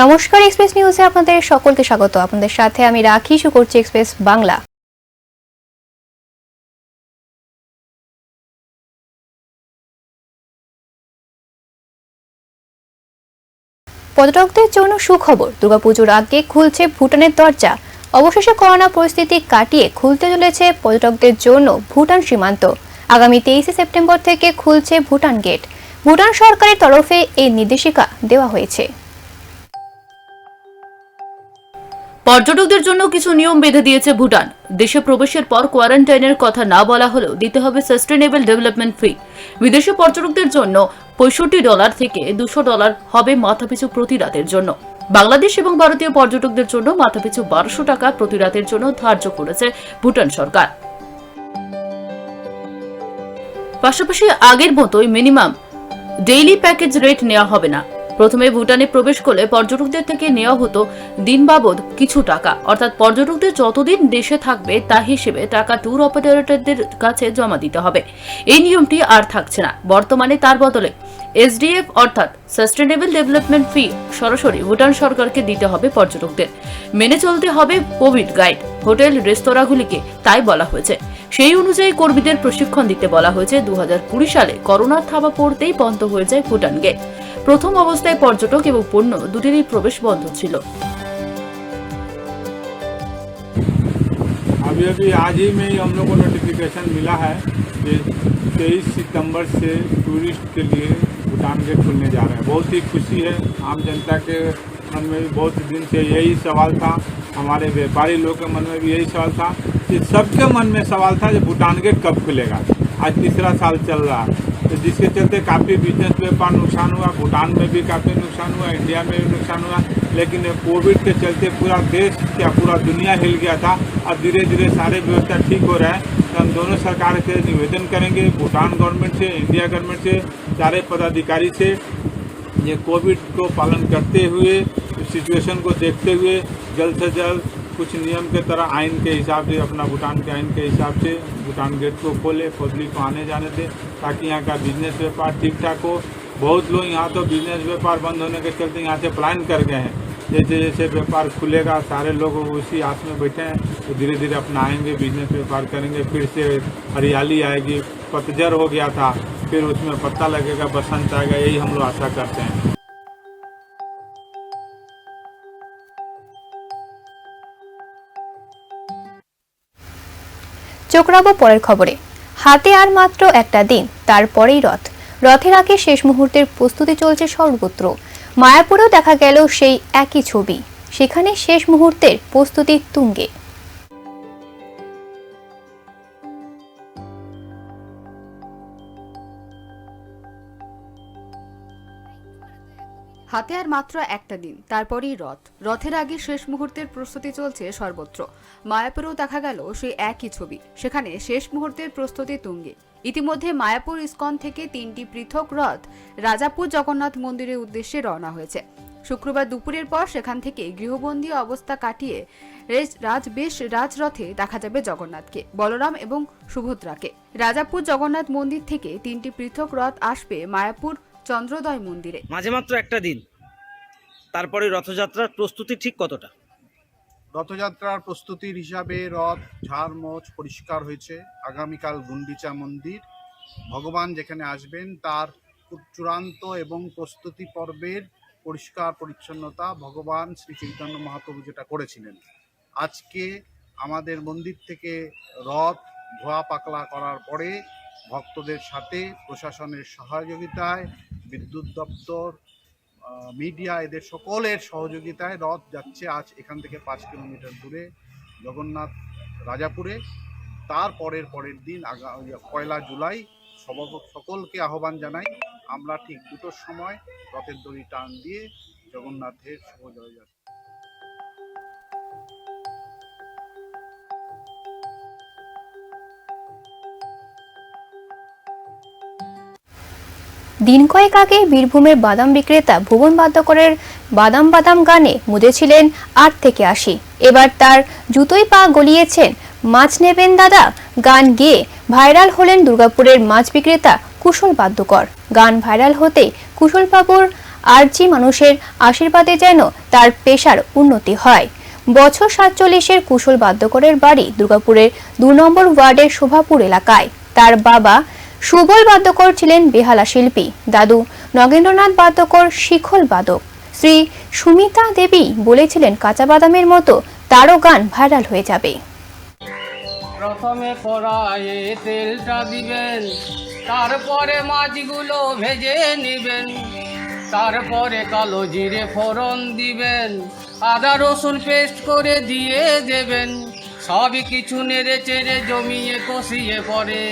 নমস্কার, এক্সপ্রেস নিউজে আপনাদের সকলকে স্বাগত। আপনাদের সাথে আমি রাখি, শুরু করছি এক্সপ্রেস বাংলা। পর্যটকদের জন্য সুখবর, দুর্গাপুজোর আগে খুলছে ভুটানের দরজা। অবশেষে করোনা পরিস্থিতি কাটিয়ে খুলতে চলেছে পর্যটকদের জন্য ভুটান সীমান্ত। আগামী 23 সেপ্টেম্বর থেকে খুলছে ভুটান গেট। ভুটান সরকারের তরফে এই নির্দেশিকা দেওয়া হয়েছে। পর্যটকদের জন্য কিছু নিয়ম বেঁধে দিয়েছে ভুটান। দেশে প্রবেশের পর কোয়ারেন্টাইনের কথা না বলা হলেও দিতে হবে সাস্টেনেবল ডেভেলপমেন্ট ফি। বিদেশি পর্যটকদের জন্য $65 থেকে $200 হবে মাথাপিছু প্রতি রাতের জন্য। বাংলাদেশ এবং ভারতীয় পর্যটকদের জন্য মাথাপিছু $1200 প্রতি রাতের জন্য ধার্য করেছে ভুটান সরকার। পাশাপাশি আগের মতোই মিনিমাম ডেইলি প্যাকেজ রেট নেওয়া হবে না। প্রথমে ভুটানে প্রবেশ করলে পর্যটকদের থেকে নেওয়া হতো দিন বাবদ কিছু টাকা, অর্থাৎ পর্যটকদের যতদিন দেশে থাকবে তা হিসেবে টাকা ট্যুর অপারেটরদের কাছে জমা দিতে হবে। এই নিয়মটি আর থাকছে না। বর্তমানে তার বদলে এসডিএফ অর্থাৎ সাস্টেনেবল ডেভেলপমেন্ট ফি সরাসরি ভুটান সরকারকে দিতে হবে পর্যটকদের। মেনে চলতে হবে কোভিড গাইড। হোটেল রেস্তোরাঁগুলিকে তাই বলা হয়েছে। সেই অনুযায়ী কর্মীদের প্রশিক্ষণ দিতে বলা হয়েছে। 2020 সালে করোনার থাবা পড়তেই বন্ধ হয়ে যায় ভুটান গেট। প্রথম অবস্থায় পর্যটক এবং পণ্য দুটিরই প্রবেশ বন্ধ ছিল। अभी आज ही में ही हम लोग को नोटिफिकेशन मिला है कि 23 सितंबर से टूरिस्ट के लिए भूटान गेट खुलने जा रहे हैं। बहुत ही खुशी है। आम जनता के मन में भी बहुत दिन से यही सवाल था, हमारे व्यापारी लोग के मन में भी यही सवाल था, कि सबके मन में सवाल था कि भूटान गेट कब खुलेगा। आज तीसरा साल चल रहा है, तो जिसके चलते काफ़ी बिजनेस व्यापार नुकसान हुआ। भूटान में भी काफ़ी नुकसान हुआ, इंडिया में भी नुकसान हुआ। लेकिन कोविड के चलते पूरा देश क्या पूरा दुनिया हिल गया था। अब धीरे धीरे सारे व्यवस्था ठीक हो रहा है। तो हम दोनों सरकार से निवेदन करेंगे, भूटान गवर्नमेंट से, इंडिया गवर्नमेंट से, सारे पदाधिकारी से, ये कोविड को पालन करते हुए, सिचुएशन को देखते हुए जल्द से जल्द कुछ नियम के तरह आइन के हिसाब से, अपना भूटान के आइन के हिसाब से भूटान गेट को खोले, पब्लिक को आने जाने दे, ताकि यहाँ का बिजनेस व्यापार ठीक ठाक हो। बहुत लोग यहाँ तो बिजनेस व्यापार बंद होने के चलते यहाँ से पलायन कर गए हैं। जैसे जैसे व्यापार खुलेगा सारे लोग उसी आस में बैठे हैं, तो धीरे धीरे अपना आएंगे, बिजनेस व्यापार करेंगे। फिर से हरियाली आएगी। पतझड़ हो गया था, फिर उसमें पत्ता लगेगा, बसंत आएगा, यही हम लोग आशा करते हैं। চোখ রাখবো পরের খবরে। হাতে আর মাত্র একটা দিন, তারপরেই রথ। রথের আগে শেষ মুহূর্তের প্রস্তুতি চলছে সর্বত্র। মায়াপুরেও দেখা গেল সেই একই ছবি। সেখানে শেষ মুহূর্তের প্রস্তুতি তুঙ্গে। হাতে আর মাত্র একটা দিন, তারপরেই রথ। রথের আগে শেষ মুহূর্তের প্রস্তুতি চলছে সর্বত্র। মায়াপুরেও দেখা গেল সেই একই ছবি। সেখানে শেষ মুহূর্তের প্রস্তুতি তুঙ্গে। ইতিমধ্যে মায়াপুর ইসকন থেকে 3টি পৃথক রথ রাজাপুর জগন্নাথ মন্দিরের উদ্দেশ্যে রওনা হয়েছে। শুক্রবার দুপুরের পর সেখান থেকে গৃহবন্দী অবস্থা কাটিয়ে রাজরথে দেখা যাবে জগন্নাথকে, বলরাম এবং সুভদ্রাকে। রাজাপুর জগন্নাথ মন্দির থেকে 3টি পৃথক রথ আসবে মায়াপুর চন্দ্রোদয় মন্দিরে। মাঝে মাত্র একটা দিন, তারপরে রথযাত্রার প্রস্তুতি ঠিক কতটা? রথযাত্রার প্রস্তুতির হিসাবে রথ ঝাড়মোছ পরিষ্কার হয়েছে। আগামীকাল গুন্ডিচা মন্দির, ভগবান যেখানে আসবেন তার চূড়ান্ত এবং প্রস্তুতি পর্বের পরিষ্কার পরিচ্ছন্নতা ভগবান শ্রী চৈতন্য মহাপ্রভু যেটা করেছিলেন। আজকে আমাদের মন্দির থেকে রথ ধোয়া পাকলা করার পরে ভক্তদের সাথে প্রশাসনের সহযোগিতায়, বিদ্যুৎ দপ্তর, মিডিয়া, এদের সকলের সহযোগিতায় রথ যাচ্ছে আজ এখান থেকে 5 কিলোমিটার দূরে জগন্নাথ রাজাপুরে। তার পরের দিন 1 জুলাই সকলকে আহ্বান জানাই, আমরা ঠিক 2টোর সময় রথের দড়ি টান দিয়ে জগন্নাথের শুভ জয়যাত্রা। দিন কয়েক আগে বীরভূমের বাদাম বিক্রেতা ভুবন বাদ্যকরের বাদাম বাদাম গানে মুজেছিলেন 8 থেকে 80। এবার তার জুতোই পা গলিয়েছেন মাছ নেবেন দাদা গান গেয়ে ভাইরাল হলেন দুর্গাপুরের মাছ বিক্রেতা কুশল বাদ্যকর। গান ভাইরাল হতে কুশলবাবুর আরজি মানুষের আশীর্বাদে যেন তার পেশার উন্নতি হয়। বছর 47-এর কুশল বাদ্যকরের বাড়ি দুর্গাপুরের 2 নম্বর ওয়ার্ডের শোভাপুর এলাকায়। তার বাবা সুবল বাদ্যকর ছিলেন বেহালা শিল্পী, দাদু নগেন্দ্রনাথ বাদ্যকর শিখল বাদক। শ্রী সুমিতা দেবী বলেছিলেন কাঁচা বাদামের মতো তারও গান ভাইরাল হয়ে যাবে। প্রথমে কড়াইয়ে তেলটা দিবেন, তারপরে মাছগুলো ভেজে নেবেন, তারপরে কালো জিরে ফোড়ন দিবেন, আদা রসুন পেস্ট করে দিয়ে দেবেন। সবই কিছু নেড়ে চেড়ে জমিয়ে কষিয়ে পরে,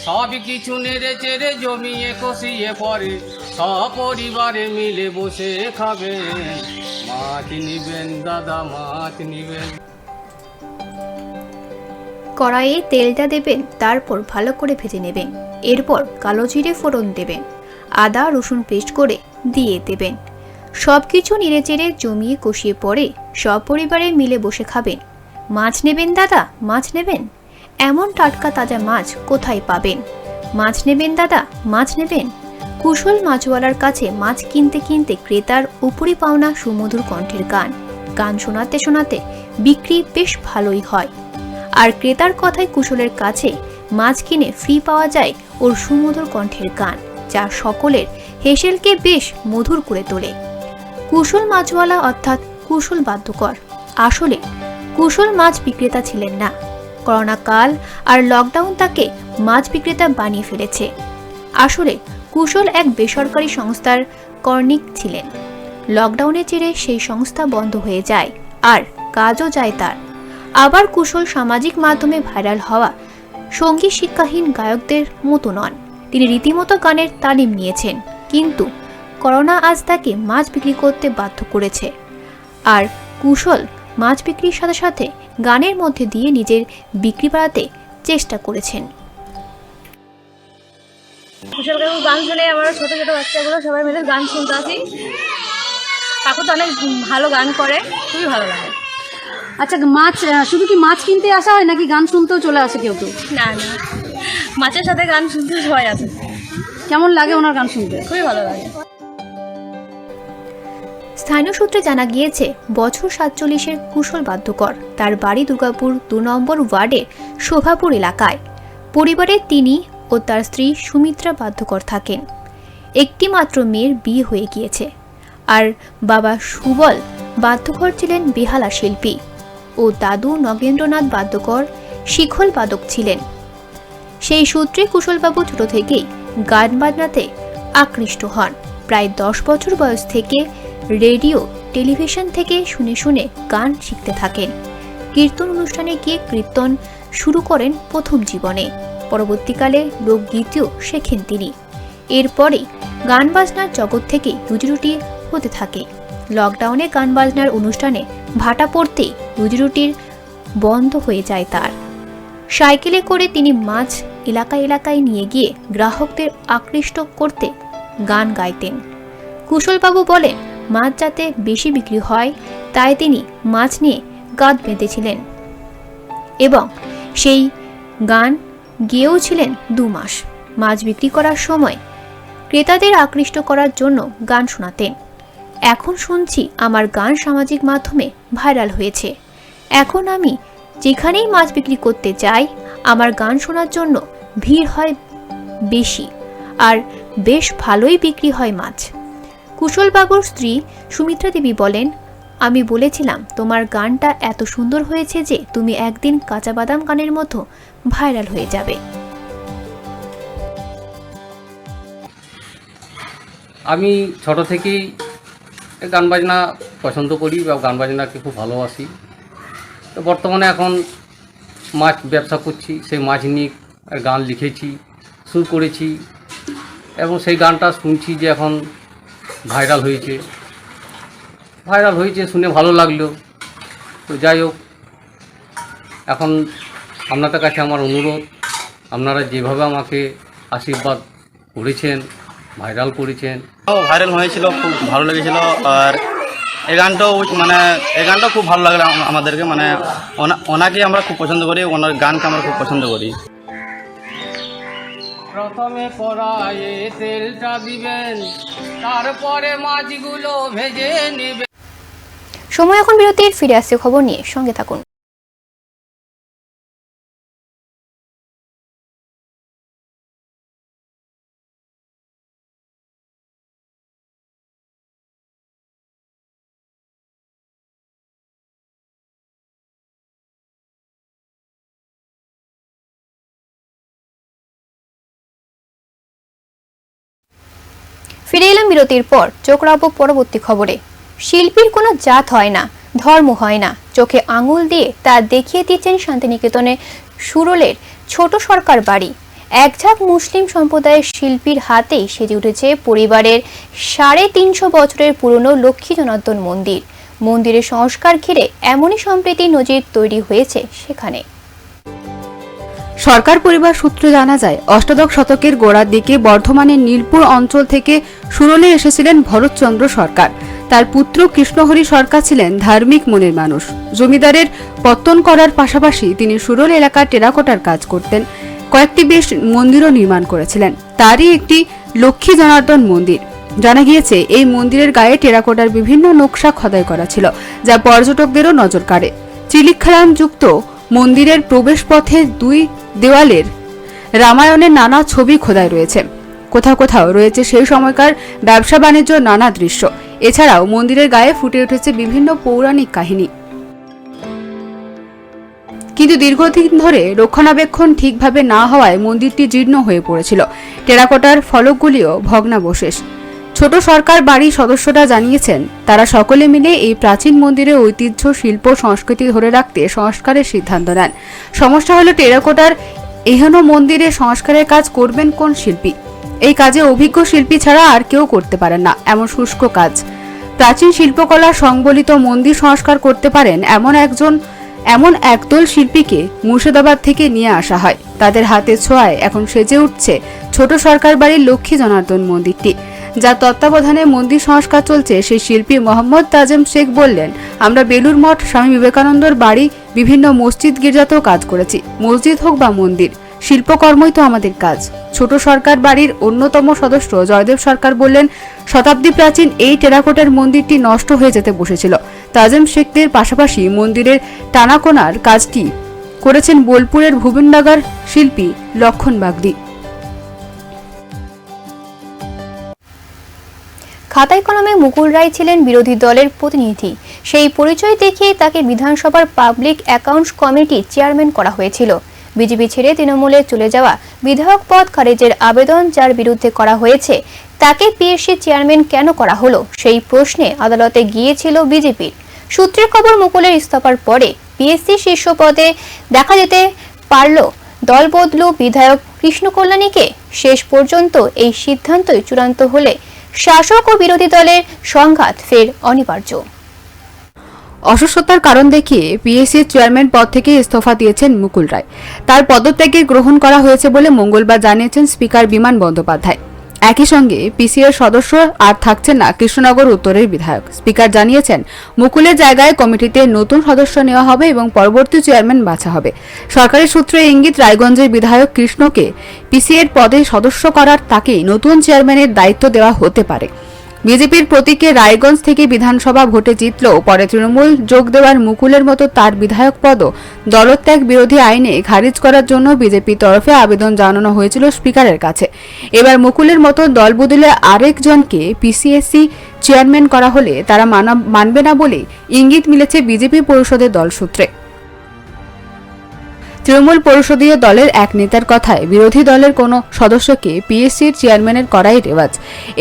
সবই কিছু নেড়ে চেড়ে জমিয়ে কষিয়ে পরে সপরিবারে মিলে বসে খাবেন। মাছ নিবেন দাদা, মাছ নিবেন। কড়াইয়ে তেলটা দেবেন, তারপর ভালো করে ভেজে নেবেন। এরপর কালো জিরে ফোড়ন দেবেন, আদা রসুন পেস্ট করে দিয়ে দেবেন। সবকিছু নেড়েচেড়ে জমিয়ে কষিয়ে পরে সপরিবারে মিলে বসে খাবেন। মাছ নেবেন দাদা, মাছ নেবেন? এমন টাটকা তাজা মাছ কোথায় পাবেন? মাছ নেবেন দাদা, মাছ নেবেন? কুশল মাছওয়ালার কাছে মাছ কিনতে কিনতে ক্রেতার উপরি পাওনা সুমধুর কণ্ঠের গান। গান শোনাতে শোনাতে বিক্রি বেশ ভালোই হয়। আর ক্রেতার কথায় কুশলের কাছে মাছ কিনে ফ্রি পাওয়া যায় ওর সুমধুর কণ্ঠের গান, যা সকলের হেসেলকে বেশ মধুর করে তোলে। কুশল মাছওয়ালা অর্থাৎ কুশল বাদ্যকর আসলে কুশল মাছ বিক্রেতা ছিলেন না। করোনা কাল আর লকডাউন তাকে মাছ বিক্রেতা বানিয়ে ফেলেছে। আসলে কুশল এক বেসরকারি সংস্থার কর্ণিক ছিলেন। লকডাউনের জেরে সেই সংস্থা বন্ধ হয়ে যায় আর কাজও যায় তার। আবার কুশল সামাজিক মাধ্যমে ভাইরাল হওয়া সঙ্গীত শিক্ষাহীন গায়কদের মতো নন। তিনি রীতিমতো গানের তালিম নিয়েছেন, কিন্তু করোনা আজ তাকে মাছ বিক্রি করতে বাধ্য করেছে। আর কুশল মাছ বিক্রির সাথে সাথে গানের মধ্যে দিয়ে নিজের বিক্রি বাড়াতে চেষ্টা করেছেন। কুশল কাকু গান শুনে আমরা ছোট ছোট বাচ্চাগুলো সবাই মিলে গান শুনতে আসি। কাকু তো অনেক ভালো গান করে, খুবই ভালো লাগে। আচ্ছা, মাছ শুধু কি মাছ কিনতে আসা হয় নাকি গান শুনতেও চলে আসে কেউ কেউ? না না, মাছের সাথে গান শুনতে সবাই আছে। কেমন লাগে ওনার গান শুনতে? খুবই ভালো লাগে। স্থানীয় সূত্রে জানা গিয়েছে বছর 47-এর কুশল বাদ্যকর তার বাড়ি দুর্গাপুর 2 নম্বর ওয়ার্ডের শোভাপুর এলাকায়। পরিবারে তিনি ও তার স্ত্রী সুমিত্রা বাদ্যকর থাকেন। একটি মাত্র মেয়ের বিয়ে হয়ে গিয়েছে। আর বাবা সুবল বাদ্যকর ছিলেন বেহালা শিল্পী ও দাদু নগেন্দ্রনাথ বাদ্যকর শিখল বাদক ছিলেন। সেই সূত্রে কুশলবাবু ছোট থেকেই গান বাজনাতে আকৃষ্ট হন। প্রায় 10 বছর বয়স থেকে রেডিও টেলিভিশন থেকে শুনে শুনে গান শিখতে থাকেন। কীর্তন অনুষ্ঠানে গিয়ে কীর্তন শুরু করেন প্রথম জীবনে। পরবর্তীকালে লোকগীতিও শেখেন তিনি। এরপরে গান বাজনার জগৎ থেকে রুজিরুটি হতে থাকে। লকডাউনে গান বাজনার অনুষ্ঠানে ভাটা পড়তেই রুজিরুটির বন্ধ হয়ে যায় তার। সাইকেলে করে তিনি মাছ এলাকায় এলাকায় নিয়ে গিয়ে গ্রাহকদের আকৃষ্ট করতে গান গাইতেন। কুশলবাবু বলেন মাছ যাতে বেশি বিক্রি হয় তাই তিনি মাছ নিয়ে গাঁদ বেঁধেছিলেন এবং সেই গান গেয়েও ছিলেন 2 মাস। মাছ বিক্রি করার সময় ক্রেতাদের আকৃষ্ট করার জন্য গান শোনাতেন। এখন শুনছি আমার গান সামাজিক মাধ্যমে ভাইরাল হয়েছে। এখন আমি যেখানেই মাছ বিক্রি করতে যাই আমার গান শোনার জন্য ভিড় হয় বেশি আর বেশ ভালোই বিক্রি হয় মাছ। কুশলবাবুর স্ত্রী সুমিত্রা দেবী বলেন, আমি বলেছিলাম তোমার গানটা এত সুন্দর হয়েছে যে তুমি একদিন কাঁচা বাদাম গানের মতো ভাইরাল হয়ে যাবে। আমি ছোট থেকেই গান বাজনা পছন্দ করি বা গান বাজনাকে খুব ভালোবাসি। তো বর্তমানে এখন মাছ ব্যবসা করছি, সেই মাছ নিয়ে গান লিখেছি, সুর করেছি এবং সেই গানটা শুনছি যে এখন ভাইরাল হয়েছে শুনে ভালো লাগলো। তো যাই হোক, এখন আপনাদের কাছে আমার অনুরোধ, আপনারা যেভাবে আমাকে আশীর্বাদ করেছেন, ভাইরাল করেছেন। ভাইরাল হয়েছিল, খুব ভালো লেগেছিল। আর এই গানটাও খুব ভালো লাগলো আমাদেরকে। ওনাকে আমরা খুব পছন্দ করি, ওনার গানকে আমরা খুব পছন্দ করি। প্রথমে কড়াইয়ে তেলটা দিবেন, তারপরে মাছগুলো ভেজে নেবেন। সময় এখন বিরতির, ফিরে আসছে খবর নিয়ে, সঙ্গে থাকুন। ফিরে এলাম বিরতির পর। চোখ রাখবো পরবর্তী খবরে। শিল্পীর কোনো জাত হয় না, ধর্ম হয় না, চোখে আঙুল দিয়ে তা দেখিয়ে দিচ্ছেন শান্তিনিকেতনে সুরলের ছোট সরকার বাড়ি। একঝাঁক মুসলিম সম্প্রদায়ের শিল্পীর হাতেই সেজে উঠেছে পরিবারের 350 বছরের পুরনো লক্ষ্মী জনার্দন মন্দির। মন্দিরের সংস্কার ঘিরে এমনই সম্প্রীতি নজির তৈরি হয়েছে সেখানে। সরকার পরিবার সূত্রে জানা যায়, অষ্টাদশ শতকের গোড়ার দিকে বর্ধমানের নীলপুর অঞ্চল থেকে সুরলে এসেছিলেন ভরতচন্দ্র সরকার। তার পুত্র কৃষ্ণহরি সরকার ছিলেন ধার্মিক মনের মানুষ। জমিদারের পত্তন করার পাশাপাশি তিনি সুরল এলাকার টেরাকোটার কাজ করতেন। কয়েকটি বেশ মন্দিরও নির্মাণ করেছিলেন, তারই একটি লক্ষ্মী জনার্দন মন্দির। জানা গিয়েছে এই মন্দিরের গায়ে টেরাকোটার বিভিন্ন নকশা খোদাই করা ছিল, যা পর্যটকদেরও নজর কাড়ে। চিলিখালাম যুক্ত মন্দিরের প্রবেশ পথে দুই দেওয়ালের রামায়ণের নানা ছবি খোদাই রয়েছে। কোথাও কোথাও রয়েছে সেই সময়কার ব্যবসা বাণিজ্য নানা দৃশ্য। এছাড়াও মন্দিরের গায়ে ফুটে উঠেছে বিভিন্ন পৌরাণিক কাহিনী। কিন্তু দীর্ঘদিন ধরে রক্ষণাবেক্ষণ ঠিকভাবে না হওয়ায় মন্দিরটি জীর্ণ হয়ে পড়েছিল। টেরাকোটার ফলকগুলিও ভগ্নাবশেষ। ছোট সরকার বাড়ির সদস্যরা জানিয়েছেন, তারা সকলে মিলে এই প্রাচীন মন্দিরের ঐতিহ্য, শিল্প, সংস্কৃতি ধরে রাখতে সংস্কারের সিদ্ধান্ত নেন। সমস্যা হলো টেরাকোটার এহেন মন্দিরে সংস্কারের কাজ করবেন কোন শিল্পী? এই কাজে অভিজ্ঞ শিল্পী ছাড়া আর কেউ করতে পারেন না এমন শুষ্ক কাজ। প্রাচীন শিল্পকলা সংবলিত মন্দির সংস্কার করতে পারেন এমন একদল শিল্পীকে মুর্শিদাবাদ থেকে নিয়ে আসা হয়। তাদের হাতে ছোঁয়ায় এখন সেজে উঠছে ছোট সরকার বাড়ির লক্ষ্মী জনার্দন মন্দিরটি, যার তত্ত্বাবধানে মন্দির সংস্কার চলছে। সেই শিল্পী মোহাম্মদ তাজেম শেখ বললেন, আমরা বেলুর মঠ, স্বামী বিবেকানন্দর বাড়ি, বিভিন্ন মসজিদ গির্জাতেও কাজ করেছি। মসজিদ হোক বা মন্দির, শিল্পকর্মই তো আমাদের কাজ। ছোট সরকার বাড়ির অন্যতম সদস্য জয়দেব সরকার বললেন, শতাব্দী প্রাচীন এই টেরাকোটার মন্দিরটি নষ্ট হয়ে যেতে বসেছিল। তাজেম শেখদের পাশাপাশি মন্দিরের টানাকোনার কাজটি করেছেন বোলপুরের ভুবনডাঙ্গার শিল্পী লক্ষণ বাগদি। খাতায় কলমে মুকুল রায় ছিলেন বিরোধী দলের প্রতিনিধি। সেই পরিচয় দেখিয়ে তাকে বিধানসভার পাবলিক অ্যাকাউন্টস কমিটির চেয়ারম্যান করা হয়েছিল। বিজেপি ছেড়ে তৃণমূলে চলে যাওয়া বিধায়ক পদ খারিজের আবেদন যার বিরুদ্ধে করা হয়েছে, তাকে পিএসসি চেয়ারম্যান কেন করা হলো, সেই প্রশ্নে আদালতে গিয়েছিল বিজেপির। সূত্রের খবর, মুকুলের ইস্তফার পরে পিএসসি শীর্ষ পদে দেখা যেতে পারল দল বদলু বিধায়ক কৃষ্ণ কল্যাণীকে। শেষ পর্যন্ত এই সিদ্ধান্তই চূড়ান্ত হলে শাসক ও বিরোধী দলের সংঘাত ফের অনিবার্য। অসুস্থতার কারণ দেখিয়ে পিএসসি চেয়ারম্যান পদ থেকে ইস্তফা দিয়েছেন মুকুল রায়। তার পদত্যাগে গ্রহণ করা হয়েছে বলে মঙ্গলবার জানিয়েছেন স্পিকার বিমান বন্দ্যোপাধ্যায়। একই সঙ্গে পিসিএর সদস্য আর থাকছেন না কৃষ্ণনগর উত্তরের বিধায়ক। স্পিকার জানিয়েছেন, মুকুলের জায়গায় কমিটিতে নতুন সদস্য নেওয়া হবে এবং পরবর্তী চেয়ারম্যান বাছা হবে। সরকারি সূত্রে ইঙ্গিত, রায়গঞ্জের বিধায়ক কৃষ্ণকে পিসিএর পদে সদস্য করার তাকেই নতুন চেয়ারম্যানের দায়িত্ব দেওয়া হতে পারে। বিজেপির প্রতীকে রায়গঞ্জ থেকে বিধানসভা ভোটে জিতলেও পরে তৃণমূল যোগ দেওয়ার মুকুলের মতো তার বিধায়ক পদও দলত্যাগ বিরোধী আইনে খারিজ করার জন্য বিজেপির তরফে আবেদন জানানো হয়েছিল স্পিকারের কাছে। এবার মুকুলের মতো দল বদলে আরেকজনকে পিসিএসসি চেয়ারম্যান করা হলে তারা মানবে না বলে ইঙ্গিত মিলেছে বিজেপি পরিষদের দল সূত্রে। তৃণমূল পরিষদীয় দলের এক নেতার কথায়, বিরোধী দলের কোনো সদস্যকে পিএসসির চেয়ারম্যানের করাই রেওয়াজ।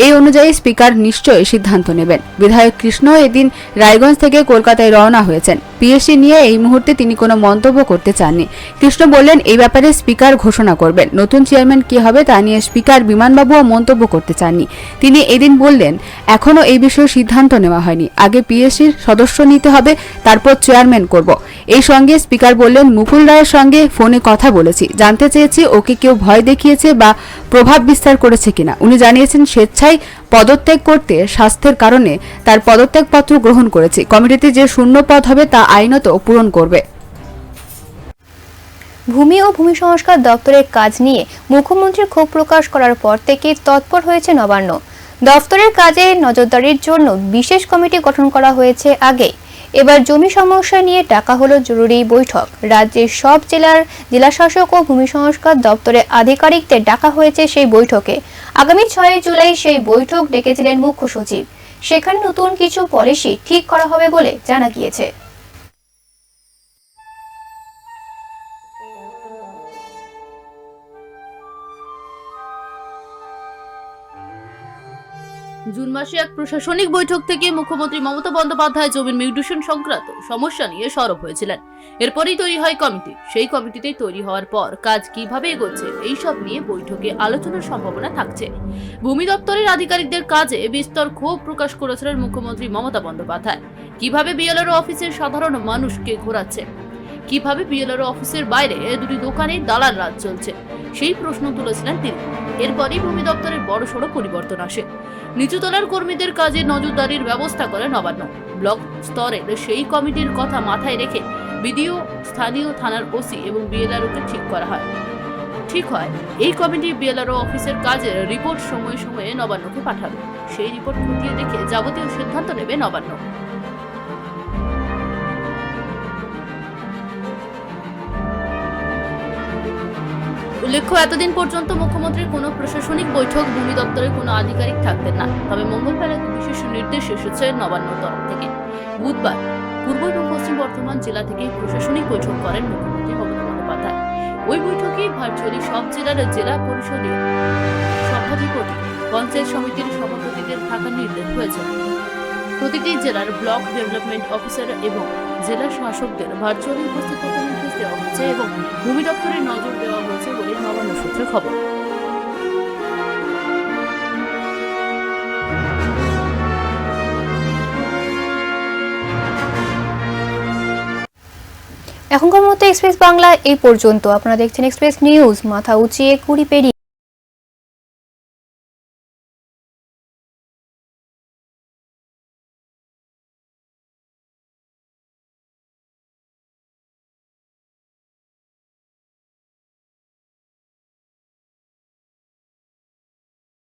এই অনুযায়ী স্পিকার নিশ্চয়ই সিদ্ধান্ত নেবেন। বিধায়ক কৃষ্ণ এদিন রায়গঞ্জ থেকে কলকাতায় রওনা হয়েছেন। পিএসসি নিয়ে এই মুহূর্তে তিনি কোনো মন্তব্য করতে চাননি। কৃষ্ণ বললেন, এই ব্যাপারে স্পিকার ঘোষণা করবেন। নতুন চেয়ারম্যান কি হবে তা নিয়ে স্পিকার বিমানবাবুও মন্তব্য করতে চাননি। তিনি এদিন বললেন, এখনও এই বিষয়ে সিদ্ধান্ত নেওয়া হয়নি। আগে পিএসসির সদস্য নিতে হবে, তারপর চেয়ারম্যান করব। এই সঙ্গে স্পিকার বললেন, মুকুল রায়ের সঙ্গে ফোনে কথা বলেছি, জানতে চেয়েছি ওকে কেউ ভয় দেখিয়েছে বা প্রভাব বিস্তার করেছে কিনা। উনি জানিয়েছেন স্বেচ্ছায় পদত্যাগ করতে স্বাস্থ্যের কারণে তার পদত্যাগপত্র গ্রহণ করেছে। কমিটিতে যে শূন্য পদ হবে তা আইনত পূরণ করবে। ভূমি ও ভূমি সংস্কার দপ্তরের কাজ নিয়ে মুখ্যমন্ত্রীর ক্ষোভ প্রকাশ করার পর থেকে তৎপর হয়েছে নবান্ন। দপ্তরের কাজে নজরদারির জন্য বিশেষ কমিটি গঠন করা হয়েছে আগেই। এবার জমি সমস্যা নিয়ে ডাকা হলো জরুরি বৈঠক। রাজ্যের সব জেলাশাসক ও ভূমি সংস্কার দপ্তরের আধিকারিকদের ডাকা হয়েছে সেই বৈঠকে। আগামী 6 জুলাই সেই বৈঠক ডেকেছিলেন মুখ্য সচিব। সেখানে নতুন কিছু পলিসি ঠিক করা হবে বলে জানা গিয়েছে। জুন মাসে এক প্রশাসনিক বৈঠক থেকে মুখ্যমন্ত্রী মমতা বন্দ্যোপাধ্যায় জমির মিউটেশন সংক্রান্ত সমস্যা নিয়ে সরব হয়েছিলেন। এরপরেই তৈরি হয় কমিটি। সেই কমিটিতে তৈরি হওয়ার পর কাজ কিভাবে এগোচ্ছে এইসব নিয়ে বৈঠকে আলোচনার সম্ভাবনা থাকছে। ভূমি দপ্তরের আধিকারিকদের কাজে বিস্তর ক্ষোভ প্রকাশ করেছিলেন মুখ্যমন্ত্রী মমতা বন্দ্যোপাধ্যায়। কিভাবে বিএলআরও অফিসের সাধারণ মানুষকে ঘোরাচ্ছে, কিভাবে বিএলআরও অফিসের বাইরে দুটি দোকানে দালাল রাজ চলছে, সেই প্রশ্ন তুলেছিলেন তিনি। এরপরই ভূমি দপ্তরের বড়সড় পরিবর্তন আসে। নিচুতলার কর্মীদের কাজে নজরদারির ব্যবস্থা করে নবান্ন। ব্লক স্তরের সেই কমিটির কথা মাথায় রেখে বিডিও, স্থানীয় থানার ওসি এবং বিএলআরওকে ঠিক হয় এই কমিটি বিএলআরও অফিসের কাজের রিপোর্ট সময়ে সময়ে নবান্নকে পাঠাবে। সেই রিপোর্ট খতিয়ে দেখে যাবতীয় সিদ্ধান্ত নেবে নবান্ন। উল্লেখ্য, এতদিন পর্যন্ত মুখ্যমন্ত্রীর কোনো প্রশাসনিক বৈঠক ভূমি দপ্তরের কোনো আধিকারিক থাকতেন না। তবে মঙ্গলবার এক বিশেষ নির্দেশ এসেছে নবান্নর তরফ থেকে। বুধবার পূর্ব এবং পশ্চিম বর্ধমান জেলা থেকে প্রশাসনিক বৈঠক করেন মুখ্যমন্ত্রী মমতা বন্দ্যোপাধ্যায়। ওই বৈঠকে ভার্চুয়ালি সব জেলার জেলা পরিষদের সভাধিপতি, পঞ্চায়েত সমিতির সভাপতিদের থাকার নির্দেশ হয়েছে। প্রতিটি জেলার ব্লক ডেভেলপমেন্ট অফিসার এবং জেলা শাসকদের ভার্চুয়ালি উপস্থিত থাকার নির্দেশ দেওয়া হয়েছে এবং ভূমি দপ্তরের নজর দেওয়া হয়েছে বলে নবান্ন সূত্রে খবর। এখনকার মতো এক্সপ্রেস বাংলা এই পর্যন্ত। আপনারা দেখছেন এক্সপ্রেস নিউজ। মাথা উঁচিয়ে কুড়ি পেরিয়ে